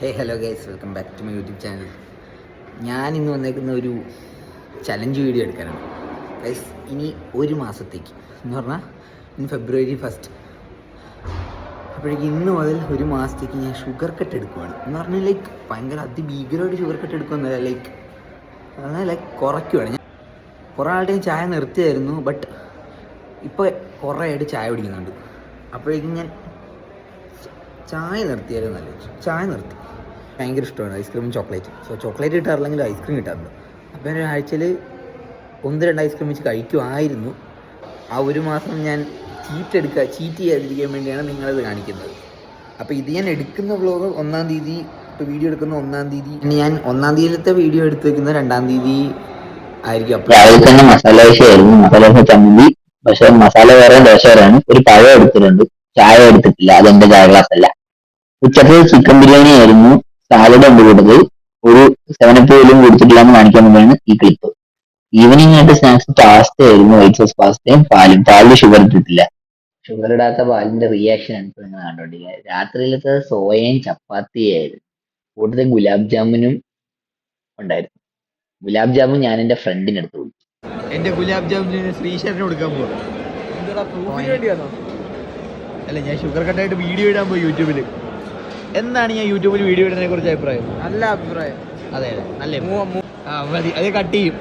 Hello guys, welcome back to my YouTube channel. ഞാൻ ഇന്ന് വന്നേക്കുന്ന ഒരു ചലഞ്ച് വീഡിയോ എടുക്കാനാണ് ഗൈസ്. ഇനി ഒരു മാസത്തേക്ക് എന്ന് പറഞ്ഞാൽ ഇന്ന് February 1st, അപ്പോഴേക്കും ഇന്ന് മുതൽ ഒരു മാസത്തേക്ക് ഞാൻ ഷുഗർ കട്ട് എടുക്കുവാണ്. എന്ന് പറഞ്ഞാൽ ലൈക്ക് ഭയങ്കര അതിഭീകരമായിട്ട് ഷുഗർ കട്ട് എടുക്കുമെന്നല്ല, ലൈക്ക് കുറയ്ക്കുവാണ്. ഞാൻ കുറേ ആളുടെയും ചായ നിർത്തിയായിരുന്നു, ബട്ട് ഇപ്പോൾ കുറേ ആയിട്ട് ചായ കുടിക്കുന്നുണ്ട്. അപ്പോഴേക്കും ഞാൻ ചായ നിർത്തിയായിരുന്നല്ലേ, ചായ നിർത്തി. ഭയങ്കര ഇഷ്ടമാണ് ഐസ്ക്രീമും ചോക്ലേറ്റും. സോ ചോക്ലേറ്റ് കിട്ടാറില്ലെങ്കിൽ ഐസ്ക്രീം കിട്ടാറുണ്ട്. അപ്പോൾ ഒരാഴ്ചയിൽ 1-2 ഐസ്ക്രീം വെച്ച് കഴിക്കുമായിരുന്നു. ആ ഒരു മാസം ഞാൻ ചീറ്റ് ചെയ്യാതിരിക്കാൻ വേണ്ടിയാണ് നിങ്ങളിത് കാണിക്കുന്നത്. അപ്പോൾ ഇത് ഞാൻ എടുക്കുന്ന വ്ളോഗ് 1-ാം തീയതി, ഇപ്പോൾ വീഡിയോ എടുക്കുന്ന 1-ാം തീയതി. ഇനി ഞാൻ 1-ാം തീയതിയിലത്തെ വീഡിയോ എടുത്ത് വെക്കുന്ന 2-ാം തീയതി ആയിരിക്കും. അപ്പോൾ രാവിലെ തന്നെ മസാല ദോശയായിരുന്നു, മസാല ദോശ ചമ്മന്തി. പക്ഷെ മസാല വേറെ ദോശ വേറെയാണ്. ഒരു പഴം എടുത്തിട്ടുണ്ട്, ചായ എടുത്തിട്ടില്ല, അതെന്റെ ചായ ഗ്ലാസ് അല്ല. ഉച്ചക്ക് ചിക്കൻ ബിരിയാണി ആയിരുന്നു, സാലഡ് ഉണ്ട് കൂട്ടത്. ഒരു 7up പോലും കുടിച്ചിട്ടില്ല എന്ന് കാണിക്കാൻ വേണ്ടിയാണ് ഈ ക്ലിപ്പ്. ഈവനിങ് ആയിട്ട് സ്നാക്സ് പാസ്ത ആയിരുന്നു, വൈറ്റ് സോസ് പാസ്തയും പാലിൽ ഷുഗർ ഇട്ടിട്ടില്ല. ഷുഗർ ഇടാത്ത പാലിന്റെ റിയാക്ഷൻ ആണ് ഇപ്പോൾ നിങ്ങൾ കണ്ടോണ്ടിരിക്കുന്നത്. രാത്രിയിലത്തെ സോയയും ചപ്പാത്തിയായിരുന്നു, കൂട്ടത്തിൽ ഗുലാബ് ജാമുനും ഉണ്ടായിരുന്നു. ഗുലാബ് ജാമുൻ ഞാൻ എന്റെ ഫ്രണ്ടിന് എടുത്ത് കൊടുത്തു. എന്റെ ഗുലാബ് ജാമുന് ശ്രീശരന് കൊടുക്കാൻ പോകും. അല്ല, ഞാൻ ഷുഗർ കട്ടായിട്ട് വീഡിയോ ഇടാൻ പോയി യൂട്യൂബിൽ. എന്താണ് ഞാൻ യൂട്യൂബിൽ വീഡിയോ ഇടുന്നതിനെ കുറിച്ച് അഭിപ്രായം? നല്ല അഭിപ്രായം. അതെ, നല്ല മതി, അത് കട്ട് ചെയ്യും.